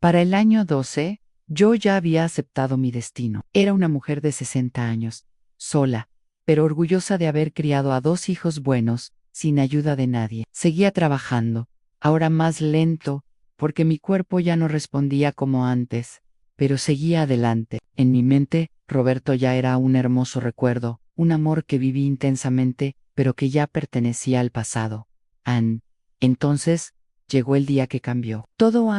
Para el año 12, yo ya había aceptado mi destino. Era una mujer de 60 años, sola, pero orgullosa de haber criado a 2 hijos buenos, sin ayuda de nadie. Seguía trabajando, ahora más lento, porque mi cuerpo ya no respondía como antes, pero seguía adelante. En mi mente, Roberto ya era un hermoso recuerdo, un amor que viví intensamente, pero que ya pertenecía al pasado. Entonces, llegó el día que cambió. Todo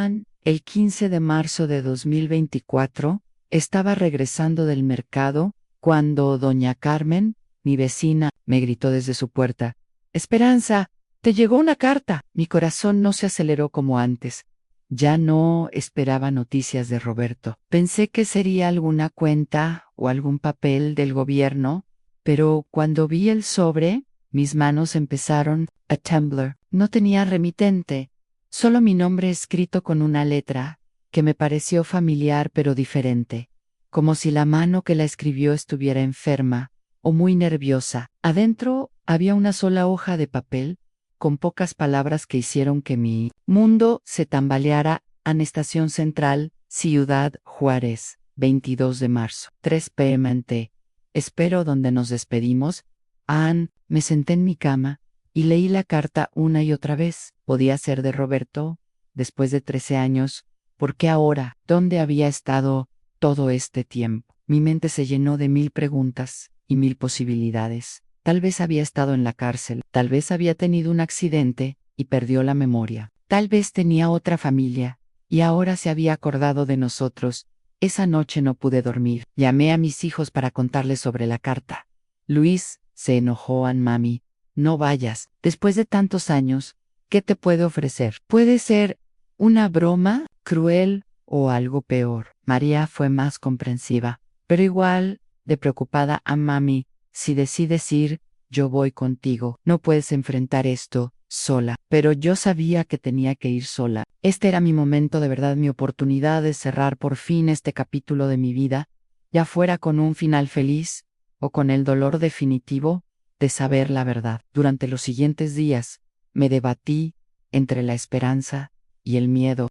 el 15 de marzo de 2024, estaba regresando del mercado, cuando doña Carmen, mi vecina, me gritó desde su puerta: «Esperanza, te llegó una carta». Mi corazón no se aceleró como antes. Ya no esperaba noticias de Roberto. Pensé que sería alguna cuenta o algún papel del gobierno, pero cuando vi el sobre, mis manos empezaron a temblar. No tenía remitente, solo mi nombre escrito con una letra, que me pareció familiar pero diferente, como si la mano que la escribió estuviera enferma o muy nerviosa. Adentro había una sola hoja de papel, con pocas palabras que hicieron que mi mundo se tambaleara. Estación Central, Ciudad Juárez, 22 de marzo, 3 p.m. Espero donde nos despedimos. Me senté en mi cama y leí la carta una y otra vez. Podía ser de Roberto, después de 13 años. ¿Por qué ahora? ¿Dónde había estado todo este tiempo? Mi mente se llenó de 1000 preguntas y 1000 posibilidades. Tal vez había estado en la cárcel, tal vez había tenido un accidente y perdió la memoria. Tal vez tenía otra familia y ahora se había acordado de nosotros. Esa noche no pude dormir. Llamé a mis hijos para contarles sobre la carta. Luis, se enojó mami. No vayas. Después de tantos años, ¿qué te puede ofrecer? Puede ser una broma cruel o algo peor. María fue más comprensiva, pero igual de preocupada. Mami, si decides ir, yo voy contigo. No puedes enfrentar esto sola. Pero yo sabía que tenía que ir sola. Este era mi momento de verdad, mi oportunidad de cerrar por fin este capítulo de mi vida, ya fuera con un final feliz o con el dolor definitivo de saber la verdad. Durante los siguientes días, me debatí entre la esperanza y el miedo.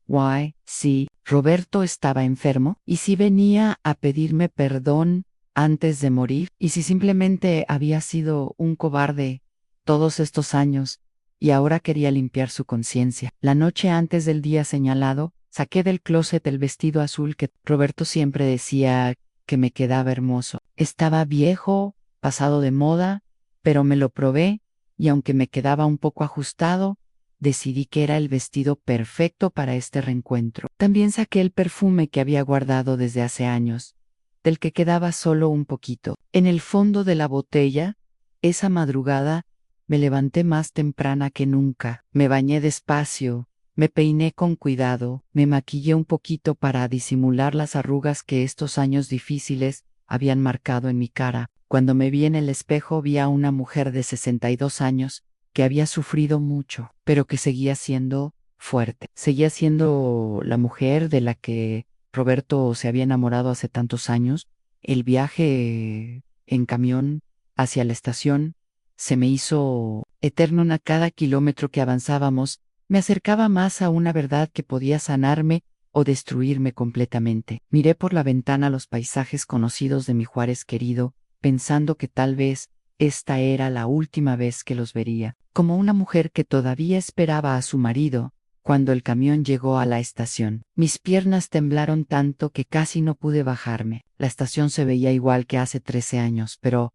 Si Roberto estaba enfermo, y si venía a pedirme perdón antes de morir, y si simplemente había sido un cobarde todos estos años y ahora quería limpiar su conciencia. La noche antes del día señalado, saqué del closet el vestido azul que Roberto siempre decía que me quedaba hermoso. Estaba viejo, pasado de moda, pero me lo probé, y aunque me quedaba un poco ajustado, decidí que era el vestido perfecto para este reencuentro. También saqué el perfume que había guardado desde hace años, del que quedaba solo un poquito. En el fondo de la botella, esa madrugada, me levanté más temprana que nunca. Me bañé despacio, me peiné con cuidado, me maquillé un poquito para disimular las arrugas que estos años difíciles habían marcado en mi cara. Cuando me vi en el espejo, vi a una mujer de 62 años que había sufrido mucho, pero que seguía siendo fuerte. Seguía siendo la mujer de la que Roberto se había enamorado hace tantos años. El viaje en camión hacia la estación se me hizo eterno. A cada kilómetro que avanzábamos, me acercaba más a una verdad que podía sanarme o destruirme completamente. Miré por la ventana los paisajes conocidos de mi Juárez querido, pensando que tal vez esta era la última vez que los vería. Como una mujer que todavía esperaba a su marido, cuando el camión llegó a la estación, mis piernas temblaron tanto que casi no pude bajarme. La estación se veía igual que hace 13 años, pero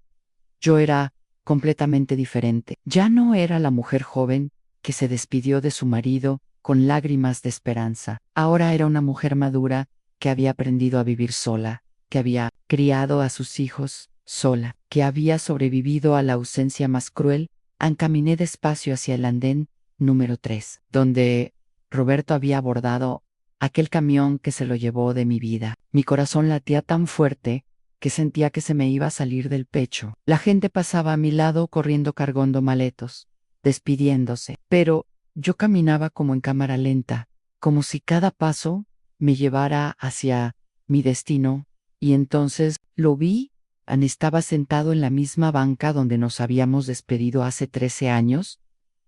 yo era completamente diferente. Ya no era la mujer joven que se despidió de su marido con lágrimas de esperanza. Ahora era una mujer madura que había aprendido a vivir sola, que había criado a sus hijos sola, que había sobrevivido a la ausencia más cruel. Caminé despacio hacia el andén número 3, donde Roberto había abordado aquel camión que se lo llevó de mi vida. Mi corazón latía tan fuerte que sentía que se me iba a salir del pecho. La gente pasaba a mi lado corriendo, cargando maletos, despidiéndose, pero yo caminaba como en cámara lenta, como si cada paso me llevara hacia mi destino, y entonces lo vi. Estaba sentado en la misma banca donde nos habíamos despedido hace 13 años,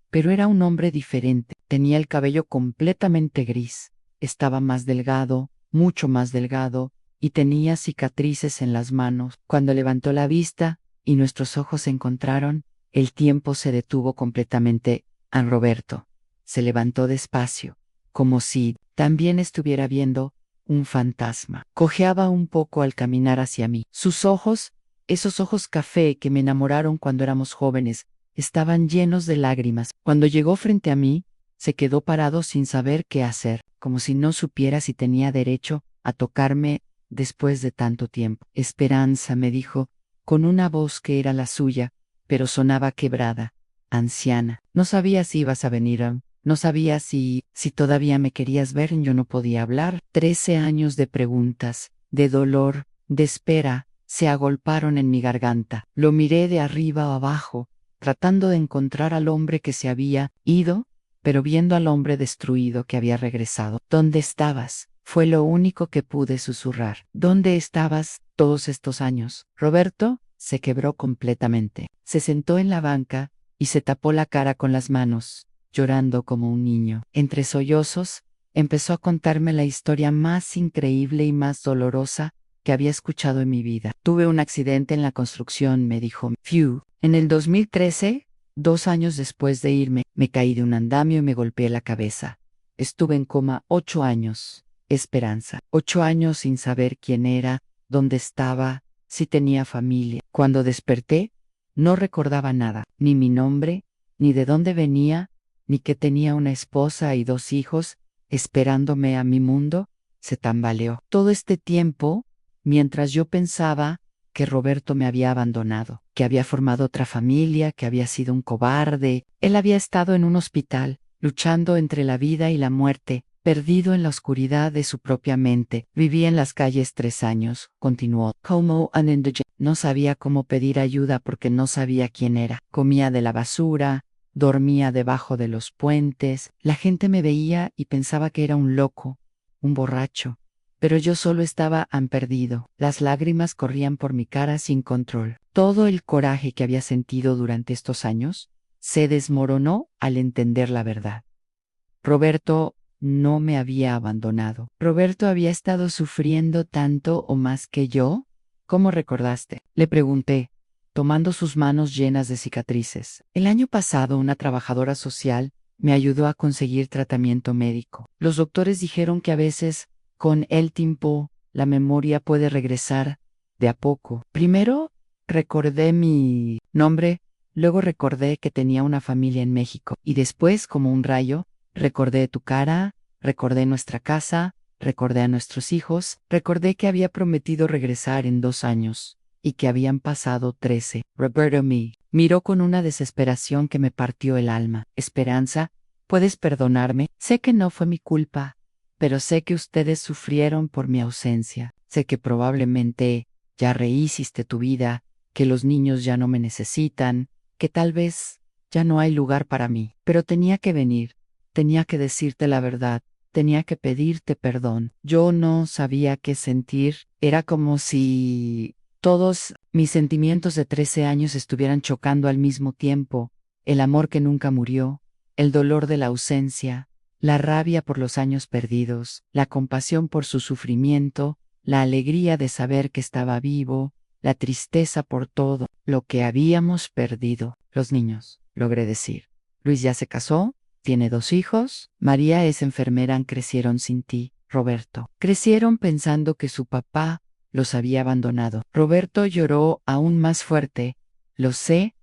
pero era un hombre diferente. Tenía el cabello completamente gris, estaba más delgado, mucho más delgado, y tenía cicatrices en las manos. Cuando levantó la vista y nuestros ojos se encontraron, el tiempo se detuvo completamente. Roberto se levantó despacio, como si también estuviera viendo un fantasma. Cojeaba un poco al caminar hacia mí. Sus ojos, esos ojos café que me enamoraron cuando éramos jóvenes, estaban llenos de lágrimas. Cuando llegó frente a mí, se quedó parado sin saber qué hacer, como si no supiera si tenía derecho a tocarme después de tanto tiempo. Esperanza, me dijo, con una voz que era la suya, pero sonaba quebrada. Anciana, no sabía si ibas a venir, no sabía si todavía me querías ver. Yo no podía hablar. 13 años de preguntas, de dolor, de espera, se agolparon en mi garganta. Lo miré de arriba a abajo, tratando de encontrar al hombre que se había ido, pero viendo al hombre destruido que había regresado. ¿Dónde estabas? Fue lo único que pude susurrar. ¿Dónde estabas todos estos años? Roberto se quebró completamente. Se sentó en la banca y se tapó la cara con las manos, llorando como un niño. Entre sollozos, empezó a contarme la historia más increíble y más dolorosa que había escuchado en mi vida. Tuve un accidente en la construcción, me dijo. En el 2013, 2 años después de irme, me caí de un andamio y me golpeé la cabeza. Estuve en coma 8 años. Esperanza. 8 años sin saber quién era, dónde estaba, si tenía familia. Cuando desperté, no recordaba nada, ni mi nombre, ni de dónde venía, ni que tenía una esposa y 2 hijos esperándome a mi mundo. Se tambaleó. Todo este tiempo, mientras yo pensaba que Roberto me había abandonado, que había formado otra familia, que había sido un cobarde, él había estado en un hospital, luchando entre la vida y la muerte, perdido en la oscuridad de su propia mente. Viví en las calles 3 años, continuó. Como un indigente. No sabía cómo pedir ayuda porque no sabía quién era. Comía de la basura, dormía debajo de los puentes. La gente me veía y pensaba que era un loco, un borracho. Pero yo solo estaba perdido. Las lágrimas corrían por mi cara sin control. Todo el coraje que había sentido durante estos años se desmoronó al entender la verdad. Roberto no me había abandonado. Roberto había estado sufriendo tanto o más que yo. ¿Cómo recordaste? Le pregunté, tomando sus manos llenas de cicatrices. El año pasado una trabajadora social me ayudó a conseguir tratamiento médico. Los doctores dijeron que a veces, con el tiempo, la memoria puede regresar de a poco. Primero recordé mi nombre, luego recordé que tenía una familia en México, y después, como un rayo, recordé tu cara, recordé nuestra casa, recordé a nuestros hijos, recordé que había prometido regresar en 2 años, y que habían pasado 13. Roberto me miró con una desesperación que me partió el alma. Esperanza, ¿puedes perdonarme? Sé que no fue mi culpa, pero sé que ustedes sufrieron por mi ausencia. Sé que probablemente ya rehiciste tu vida, que los niños ya no me necesitan, que tal vez ya no hay lugar para mí. Pero tenía que venir, tenía que decirte la verdad, tenía que pedirte perdón. Yo no sabía qué sentir, era como si todos mis sentimientos de 13 años estuvieran chocando al mismo tiempo: el amor que nunca murió, el dolor de la ausencia, la rabia por los años perdidos, la compasión por su sufrimiento, la alegría de saber que estaba vivo, la tristeza por todo lo que habíamos perdido. Los niños, logré decir. Luis ya se casó, tiene 2 hijos, María es enfermera. Crecieron sin ti, Roberto. Crecieron pensando que su papá los había abandonado. Roberto lloró aún más fuerte. Lo sé,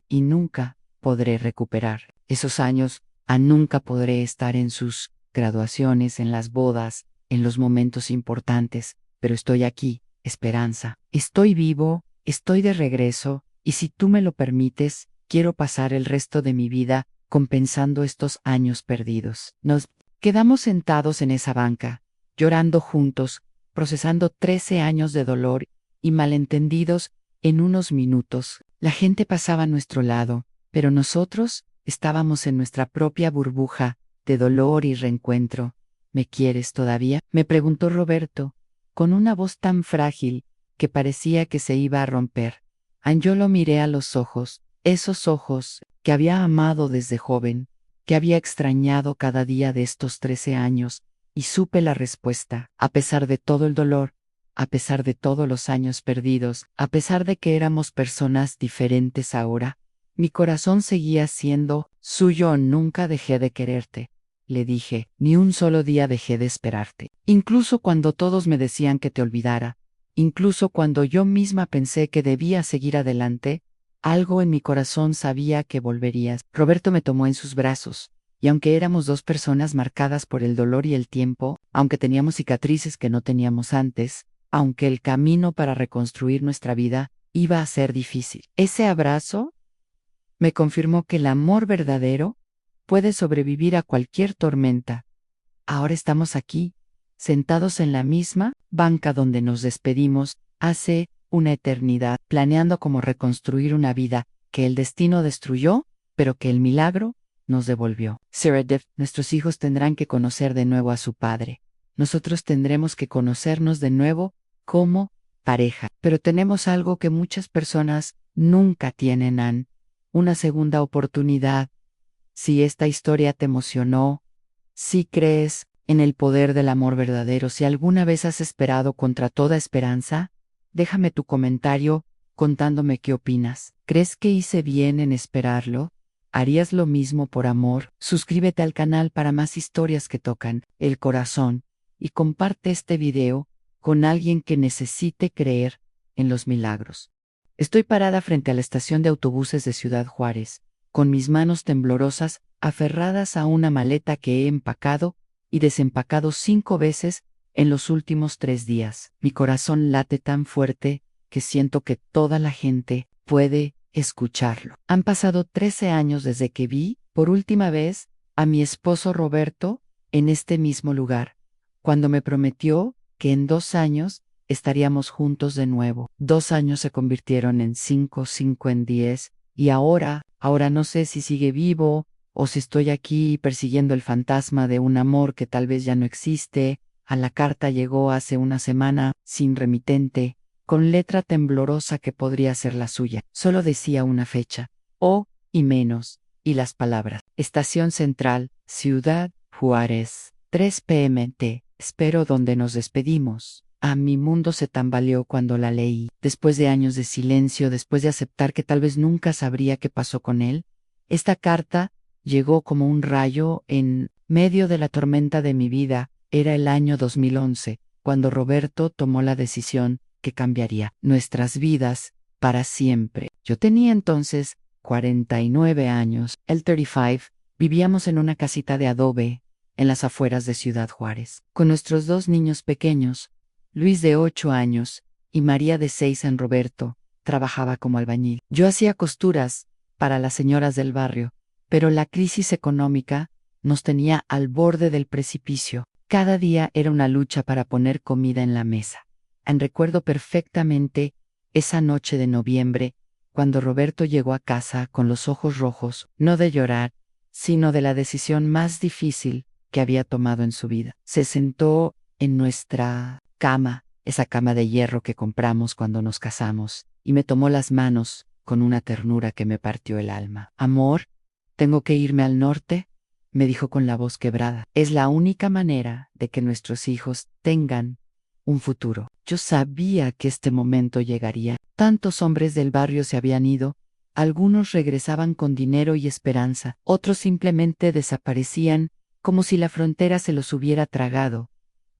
y nunca podré recuperar esos años. Nunca podré estar en sus graduaciones, en las bodas, en los momentos importantes, pero estoy aquí, Esperanza. Estoy vivo, estoy de regreso, y si tú me lo permites, quiero pasar el resto de mi vida compensando estos años perdidos. Nos quedamos sentados en esa banca, llorando juntos, procesando 13 años de dolor y malentendidos en unos minutos. La gente pasaba a nuestro lado, pero nosotros estábamos en nuestra propia burbuja de dolor y reencuentro. ¿Me quieres todavía?, me preguntó Roberto, con una voz tan frágil que parecía que se iba a romper. Yo lo miré a los ojos, esos ojos que había amado desde joven, que había extrañado cada día de estos 13 años, Y supe la respuesta. A pesar de todo el dolor, a pesar de todos los años perdidos, a pesar de que éramos personas diferentes ahora, mi corazón seguía siendo suyo. Nunca dejé de quererte, le dije, ni un solo día dejé de esperarte. Incluso cuando todos me decían que te olvidara, incluso cuando yo misma pensé que debía seguir adelante, algo en mi corazón sabía que volverías. Roberto me tomó en sus brazos, y aunque éramos dos personas marcadas por el dolor y el tiempo, aunque teníamos cicatrices que no teníamos antes, aunque el camino para reconstruir nuestra vida iba a ser difícil, ese abrazo me confirmó que el amor verdadero puede sobrevivir a cualquier tormenta. Ahora estamos aquí, sentados en la misma banca donde nos despedimos hace una eternidad, planeando cómo reconstruir una vida que el destino destruyó, pero que el milagro nos devolvió. Seredith, nuestros hijos tendrán que conocer de nuevo a su padre. Nosotros tendremos que conocernos de nuevo como pareja. Pero tenemos algo que muchas personas nunca tienen, Ann: una segunda oportunidad. Si esta historia te emocionó, si crees en el poder del amor verdadero, si alguna vez has esperado contra toda esperanza, déjame tu comentario contándome qué opinas. ¿Crees que hice bien en esperarlo? ¿Harías lo mismo por amor? Suscríbete al canal para más historias que tocan el corazón y comparte este video con alguien que necesite creer en los milagros. Estoy parada frente a la estación de autobuses de Ciudad Juárez, con mis manos temblorosas aferradas a una maleta que he empacado y desempacado 5 veces en los últimos 3 días. Mi corazón late tan fuerte que siento que toda la gente puede escucharlo. Han pasado 13 años desde que vi por última vez a mi esposo Roberto en este mismo lugar, cuando me prometió que en 2 años estaríamos juntos de nuevo. 2 años se convirtieron en 5, 5 en 10, y ahora no sé si sigue vivo o si estoy aquí persiguiendo el fantasma de un amor que tal vez ya no existe. A la carta llegó hace una semana, sin remitente, con letra temblorosa que podría ser la suya. Solo decía una fecha, O y menos, y las palabras: Estación Central, Ciudad Juárez, 3 p.m. Te espero donde nos despedimos. Mi mundo se tambaleó cuando la leí. Después de años de silencio, después de aceptar que tal vez nunca sabría qué pasó con él, esta carta llegó como un rayo en medio de la tormenta de mi vida. Era el año 2011, cuando Roberto tomó la decisión que cambiaría nuestras vidas para siempre. Yo tenía entonces 49 años, él 35, vivíamos en una casita de adobe en las afueras de Ciudad Juárez, con nuestros 2 niños pequeños, Luis de 8 años y María de 6. En Roberto trabajaba como albañil. Yo hacía costuras para las señoras del barrio, pero la crisis económica nos tenía al borde del precipicio. Cada día era una lucha para poner comida en la mesa. Recuerdo perfectamente esa noche de noviembre, cuando Roberto llegó a casa con los ojos rojos, no de llorar, sino de la decisión más difícil que había tomado en su vida. Se sentó en nuestra cama, esa cama de hierro que compramos cuando nos casamos, y me tomó las manos con una ternura que me partió el alma. Amor, ¿tengo que irme al norte?, me dijo con la voz quebrada. Es la única manera de que nuestros hijos tengan un futuro. Yo sabía que este momento llegaría. Tantos hombres del barrio se habían ido, algunos regresaban con dinero y esperanza, otros simplemente desaparecían, como si la frontera se los hubiera tragado.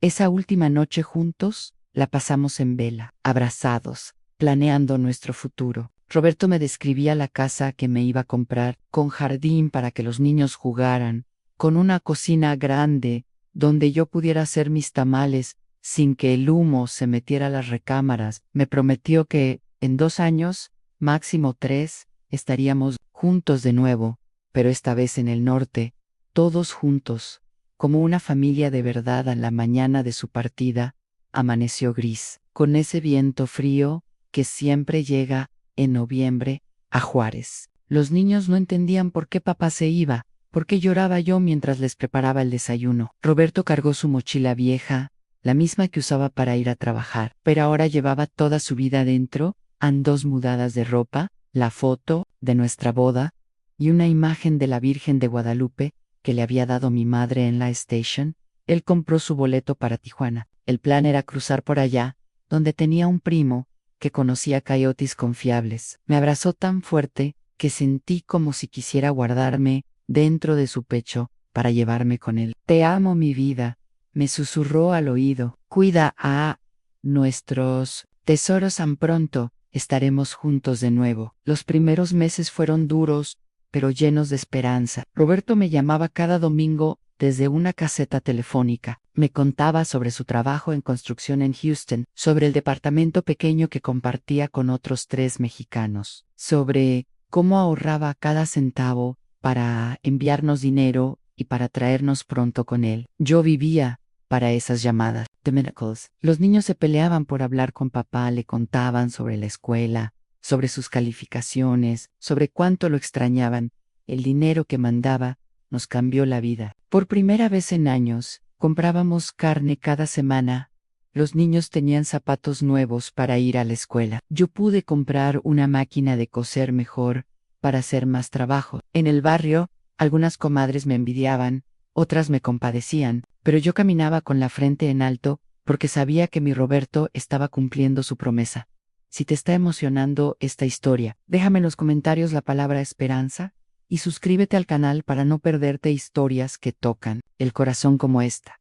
Esa última noche juntos la pasamos en vela, abrazados, planeando nuestro futuro. Roberto me describía la casa que me iba a comprar, con jardín para que los niños jugaran, con una cocina grande donde yo pudiera hacer mis tamales sin que el humo se metiera a las recámaras. Me prometió que en 2 años, máximo 3, estaríamos juntos de nuevo, pero esta vez en el norte, todos juntos, como una familia de verdad. A la mañana de su partida, amaneció gris, con ese viento frío que siempre llega en noviembre a Juárez. Los niños no entendían por qué papá se iba, por qué lloraba yo mientras les preparaba el desayuno. Roberto cargó su mochila vieja, la misma que usaba para ir a trabajar, pero ahora llevaba toda su vida dentro, 2 mudadas de ropa, la foto de nuestra boda y una imagen de la Virgen de Guadalupe que le había dado mi madre en la station Él compró su boleto para Tijuana. El plan era cruzar por allá, donde tenía un primo que conocía coyotes confiables. Me abrazó tan fuerte que sentí como si quisiera guardarme dentro de su pecho para llevarme con él. Te amo, mi vida, me susurró al oído. Cuida a nuestros tesoros tan pronto. Estaremos juntos de nuevo. Los primeros meses fueron duros, pero llenos de esperanza. Roberto me llamaba cada domingo desde una caseta telefónica. Me contaba sobre su trabajo en construcción en Houston, sobre el departamento pequeño que compartía con otros 3 mexicanos, sobre cómo ahorraba cada centavo para enviarnos dinero y para traernos pronto con él. Yo vivía para esas llamadas. The Miracles. Los niños se peleaban por hablar con papá, le contaban sobre la escuela, sobre sus calificaciones, sobre cuánto lo extrañaban. El dinero que mandaba nos cambió la vida. Por primera vez en años, comprábamos carne cada semana. Los niños tenían zapatos nuevos para ir a la escuela. Yo pude comprar una máquina de coser mejor para hacer más trabajo. En el barrio, algunas comadres me envidiaban, otras me compadecían, pero yo caminaba con la frente en alto porque sabía que mi Roberto estaba cumpliendo su promesa. Si te está emocionando esta historia, déjame en los comentarios la palabra esperanza y suscríbete al canal para no perderte historias que tocan el corazón como esta.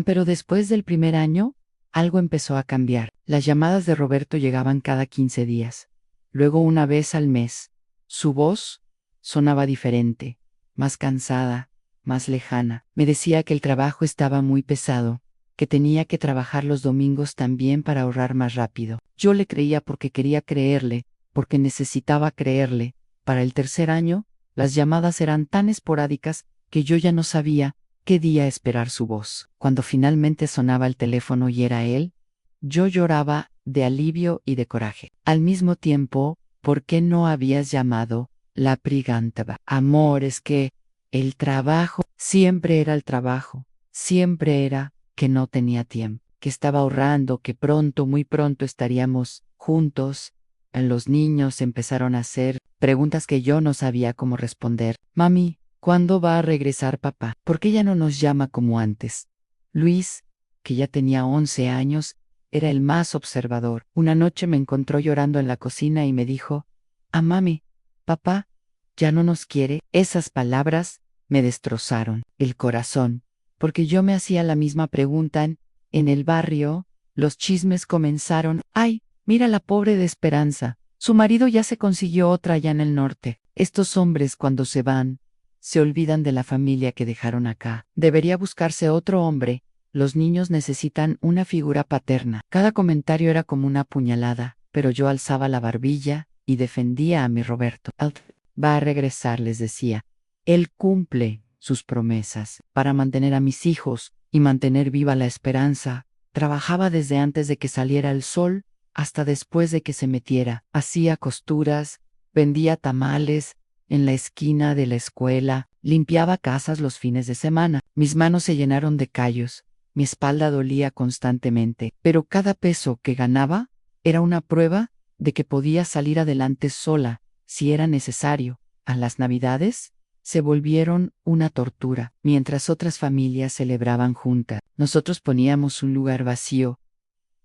Pero después del primer año, algo empezó a cambiar. Las llamadas de Roberto llegaban cada 15 días, luego una vez al mes. Su voz sonaba diferente, más cansada, más lejana. Me decía que el trabajo estaba muy pesado, que tenía que trabajar los domingos también para ahorrar más rápido. Yo le creía porque quería creerle, porque necesitaba creerle. Para el tercer año, las llamadas eran tan esporádicas que yo ya no sabía qué día esperar su voz. Cuando finalmente sonaba el teléfono y era él, yo lloraba de alivio y de coraje. Al mismo tiempo, ¿por qué no habías llamado? La brigantaba. Amor, es que el trabajo siempre era el trabajo, siempre era que no tenía tiempo, que estaba ahorrando, que pronto, muy pronto estaríamos juntos. Los niños empezaron a hacer preguntas que yo no sabía cómo responder. Mami, ¿cuándo va a regresar papá? ¿Por qué ya no nos llama como antes? Luis, que ya tenía 11 años, era el más observador. Una noche me encontró llorando en la cocina y me dijo: mami, papá, ¿ya no nos quiere? Esas palabras me destrozaron el corazón, porque yo me hacía la misma pregunta. En el barrio, los chismes comenzaron. ¡Ay, mira la pobre de Esperanza! Su marido ya se consiguió otra allá en el norte. Estos hombres cuando se van, se olvidan de la familia que dejaron acá. Debería buscarse otro hombre. Los niños necesitan una figura paterna. Cada comentario era como una puñalada, pero yo alzaba la barbilla y defendía a mi Roberto. Él va a regresar, les decía. Él cumple sus promesas para mantener a mis hijos y mantener viva la esperanza. Trabajaba desde antes de que saliera el sol hasta después de que se metiera. Hacía costuras, vendía tamales en la esquina de la escuela, limpiaba casas los fines de semana. Mis manos se llenaron de callos, mi espalda dolía constantemente, pero cada peso que ganaba era una prueba de que podía salir adelante sola, si era necesario. A las Navidades se volvieron una tortura. Mientras otras familias celebraban juntas, nosotros poníamos un lugar vacío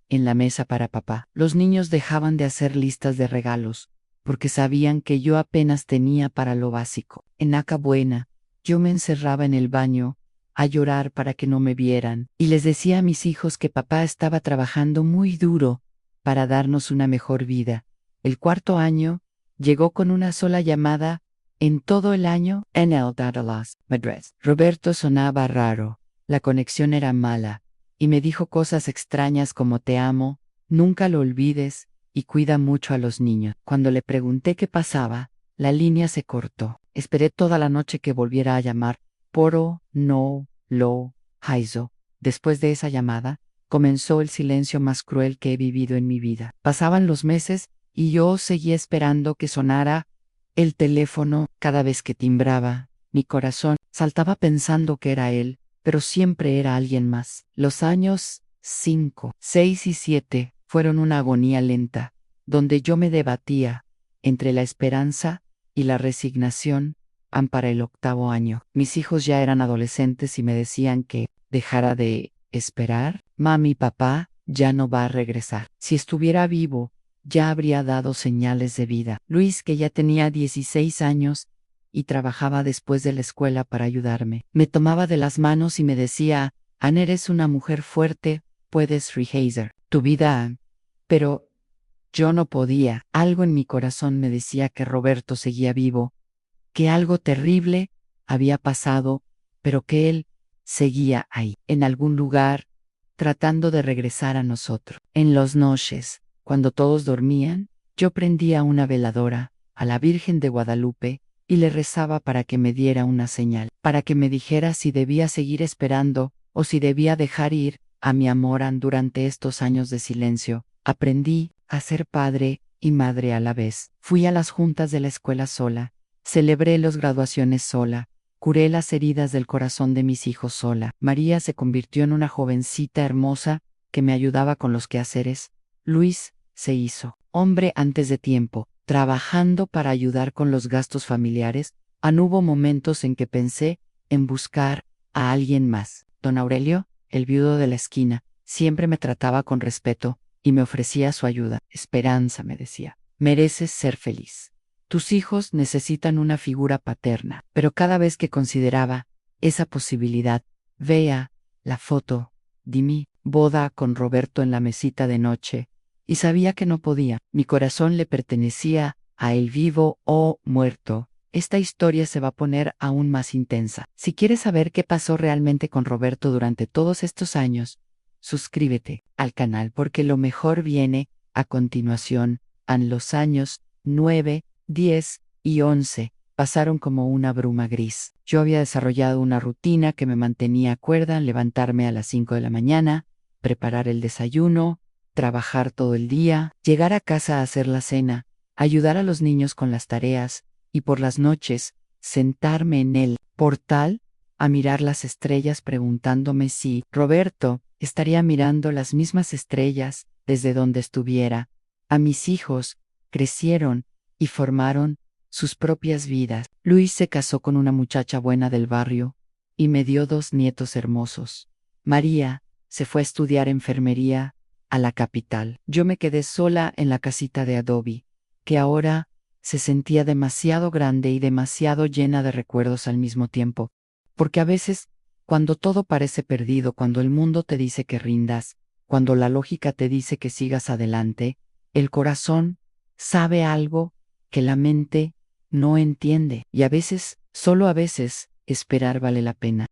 en la mesa para papá. Los niños dejaban de hacer listas de regalos, porque sabían que yo apenas tenía para lo básico. En Acabuena, yo me encerraba en el baño a llorar para que no me vieran, y les decía a mis hijos que papá estaba trabajando muy duro para darnos una mejor vida. El cuarto año llegó con una sola llamada en todo el año en el Dallas, Madrid. Roberto sonaba raro, la conexión era mala, y me dijo cosas extrañas como te amo, nunca lo olvides, y cuida mucho a los niños. Cuando le pregunté qué pasaba, la línea se cortó. Esperé toda la noche que volviera a llamar. Poro, no, lo, Haizo. Después de esa llamada, comenzó el silencio más cruel que he vivido en mi vida. Pasaban los meses, y yo seguía esperando que sonara el teléfono. Cada vez que timbraba, mi corazón saltaba pensando que era él, pero siempre era alguien más. Los años 5, 6 y 7 fueron una agonía lenta, donde yo me debatía entre la esperanza y la resignación. Para el octavo año, mis hijos ya eran adolescentes y me decían que dejara de esperar, mami y papá ya no va a regresar. Si estuviera vivo, ya habría dado señales de vida. Luis, que ya tenía 16 años y trabajaba después de la escuela para ayudarme, me tomaba de las manos y me decía: Anne, eres una mujer fuerte, puedes rehacer tu vida. Pero yo no podía. Algo en mi corazón me decía que Roberto seguía vivo, que algo terrible había pasado, pero que él seguía ahí, en algún lugar, tratando de regresar a nosotros. En las noches, cuando todos dormían, yo prendía una veladora a la Virgen de Guadalupe y le rezaba para que me diera una señal, para que me dijera si debía seguir esperando o si debía dejar ir a mi Amoran. Durante estos años de silencio. Aprendí a ser padre y madre a la vez. Fui a las juntas de la escuela sola, celebré las graduaciones sola, curé las heridas del corazón de mis hijos sola. María se convirtió en una jovencita hermosa que me ayudaba con los quehaceres. Luis se hizo hombre antes de tiempo, trabajando para ayudar con los gastos familiares. Hubo momentos en que pensé en buscar a alguien más. Don Aurelio, el viudo de la esquina, siempre me trataba con respeto y me ofrecía su ayuda. Esperanza, me decía, mereces ser feliz. Tus hijos necesitan una figura paterna. Pero cada vez que consideraba esa posibilidad, veía la foto de mi boda con Roberto en la mesita de noche y sabía que no podía. Mi corazón le pertenecía a él, vivo o muerto. Esta historia se va a poner aún más intensa. Si quieres saber qué pasó realmente con Roberto durante todos estos años, suscríbete al canal porque lo mejor viene a continuación. En los años 9, 10 y 11 pasaron como una bruma gris. Yo había desarrollado una rutina que me mantenía cuerda: levantarme a las 5 de la mañana, preparar el desayuno, trabajar todo el día, llegar a casa a hacer la cena, ayudar a los niños con las tareas y por las noches sentarme en el portal a mirar las estrellas preguntándome si Roberto estaría mirando las mismas estrellas desde donde estuviera. A mis hijos crecieron y formaron sus propias vidas. Luis se casó con una muchacha buena del barrio y me dio 2 nietos hermosos. María se fue a estudiar enfermería a la capital. Yo me quedé sola en la casita de adobe, que ahora se sentía demasiado grande y demasiado llena de recuerdos al mismo tiempo. Porque a veces, cuando todo parece perdido, cuando el mundo te dice que rindas, cuando la lógica te dice que sigas adelante, el corazón sabe algo que la mente no entiende. Y a veces, solo a veces, esperar vale la pena.